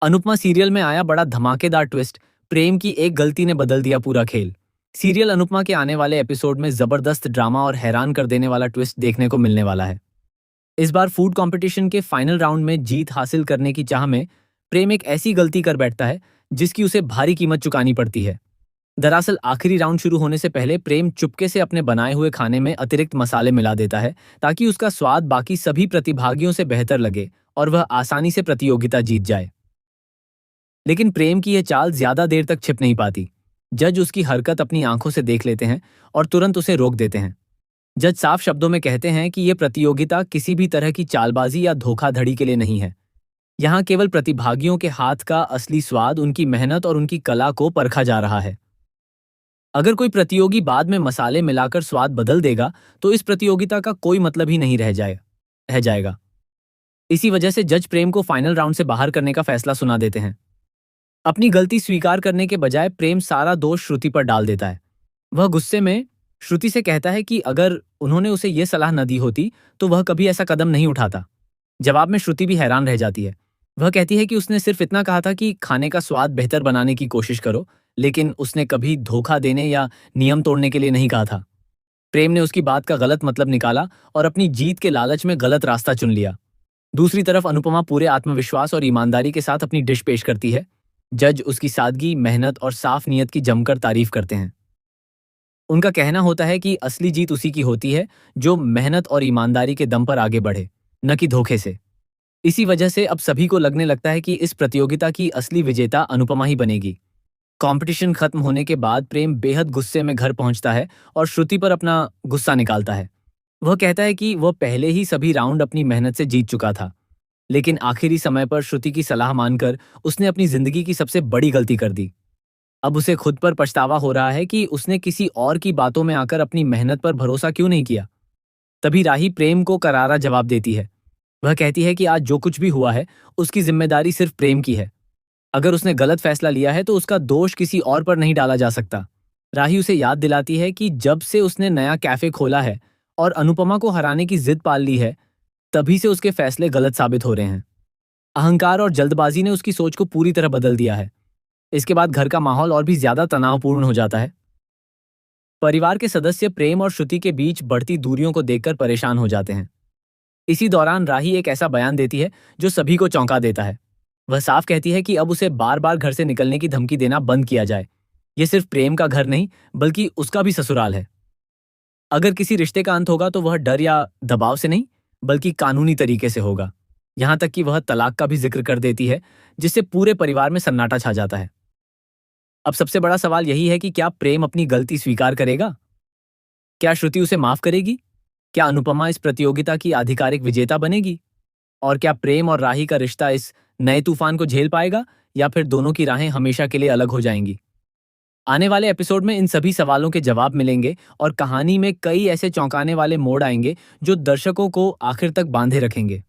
Anupama serial में आया बड़ा धमाकेदार ट्विस्ट। प्रेम की एक गलती ने बदल दिया पूरा खेल। सीरियल अनुपमा के आने वाले एपिसोड में जबरदस्त ड्रामा और हैरान कर देने वाला ट्विस्ट देखने को मिलने वाला है। इस बार फूड कंपटीशन के फाइनल राउंड में जीत हासिल करने की चाह में प्रेम एक ऐसी गलती कर बैठता है जिसकी उसे भारी कीमत चुकानी पड़ती है। दरअसल आखिरी राउंड शुरू होने से पहले प्रेम चुपके से अपने बनाए हुए खाने में अतिरिक्त मसाले मिला देता है ताकि उसका स्वाद बाकी सभी प्रतिभागियों से बेहतर लगे और वह आसानी से प्रतियोगिता जीत जाए। लेकिन प्रेम की यह चाल ज्यादा देर तक छिप नहीं पाती। जज उसकी हरकत अपनी आंखों से देख लेते हैं और तुरंत उसे रोक देते हैं। जज साफ शब्दों में कहते हैं कि यह प्रतियोगिता किसी भी तरह की चालबाजी या धोखाधड़ी के लिए नहीं है। यहाँ केवल प्रतिभागियों के हाथ का असली स्वाद, उनकी मेहनत और उनकी कला को परखा जा रहा है। अगर कोई प्रतियोगी बाद में मसाले मिलाकर स्वाद बदल देगा तो इस प्रतियोगिता का कोई मतलब ही नहीं रह जाएगा। इसी वजह से जज प्रेम को फाइनल राउंड से बाहर करने का फैसला सुना देते हैं। अपनी गलती स्वीकार करने के बजाय प्रेम सारा दोष श्रुति पर डाल देता है। वह गुस्से में श्रुति से कहता है कि अगर उन्होंने उसे यह सलाह न दी होती तो वह कभी ऐसा कदम नहीं उठाता। जवाब में श्रुति भी हैरान रह जाती है। वह कहती है कि उसने सिर्फ इतना कहा था कि खाने का स्वाद बेहतर बनाने की कोशिश करो, लेकिन उसने कभी धोखा देने या नियम तोड़ने के लिए नहीं कहा था। प्रेम ने उसकी बात का गलत मतलब निकाला और अपनी जीत के लालच में गलत रास्ता चुन लिया। दूसरी तरफ अनुपमा पूरे आत्मविश्वास और ईमानदारी के साथ अपनी डिश पेश करती है। जज उसकी सादगी, मेहनत और साफ नीयत की जमकर तारीफ करते हैं। उनका कहना होता है कि असली जीत उसी की होती है जो मेहनत और ईमानदारी के दम पर आगे बढ़े, न कि धोखे से। इसी वजह से अब सभी को लगने लगता है कि इस प्रतियोगिता की असली विजेता अनुपमा ही बनेगी। कंपटीशन खत्म होने के बाद प्रेम बेहद गुस्से में घर पहुंचता है और श्रुति पर अपना गुस्सा निकालता है। वह कहता है कि वह पहले ही सभी राउंड अपनी मेहनत से जीत चुका था, लेकिन आखिरी समय पर श्रुति की सलाह मानकर उसने अपनी जिंदगी की सबसे बड़ी गलती कर दी। अब उसे खुद पर पछतावा हो रहा है कि उसने किसी और की बातों में आकर अपनी मेहनत पर भरोसा क्यों नहीं किया। तभी राही प्रेम को करारा जवाब देती है। वह कहती है कि आज जो कुछ भी हुआ है उसकी जिम्मेदारी सिर्फ प्रेम की है। अगर उसने गलत फैसला लिया है तो उसका दोष किसी और पर नहीं डाला जा सकता। राही उसे याद दिलाती है कि जब से उसने नया कैफे खोला है और अनुपमा को हराने की जिद पाल ली है, तभी से उसके फैसले गलत साबित हो रहे हैं। अहंकार और जल्दबाजी ने उसकी सोच को पूरी तरह बदल दिया है। इसके बाद घर का माहौल और भी ज्यादा तनावपूर्ण हो जाता है। परिवार के सदस्य प्रेम और श्रुति के बीच बढ़ती दूरियों को देखकर परेशान हो जाते हैं। इसी दौरान राही एक ऐसा बयान देती है जो सभी को चौंका देता है। वह साफ कहती है कि अब उसे बार बार घर से निकलने की धमकी देना बंद किया जाए। यह सिर्फ प्रेम का घर नहीं बल्कि उसका भी ससुराल है। अगर किसी रिश्ते का अंत होगा तो वह डर या दबाव से नहीं बल्कि कानूनी तरीके से होगा। यहां तक कि वह तलाक का भी जिक्र कर देती है, जिससे पूरे परिवार में सन्नाटा छा जाता है। अब सबसे बड़ा सवाल यही है कि क्या प्रेम अपनी गलती स्वीकार करेगा? क्या श्रुति उसे माफ करेगी? क्या अनुपमा इस प्रतियोगिता की आधिकारिक विजेता बनेगी? और क्या प्रेम और राही का रिश्ता इस नए तूफान को झेल पाएगा या फिर दोनों की राहें हमेशा के लिए अलग हो जाएंगी? आने वाले एपिसोड में इन सभी सवालों के जवाब मिलेंगे और कहानी में कई ऐसे चौंकाने वाले मोड़ आएंगे जो दर्शकों को आखिर तक बांधे रखेंगे।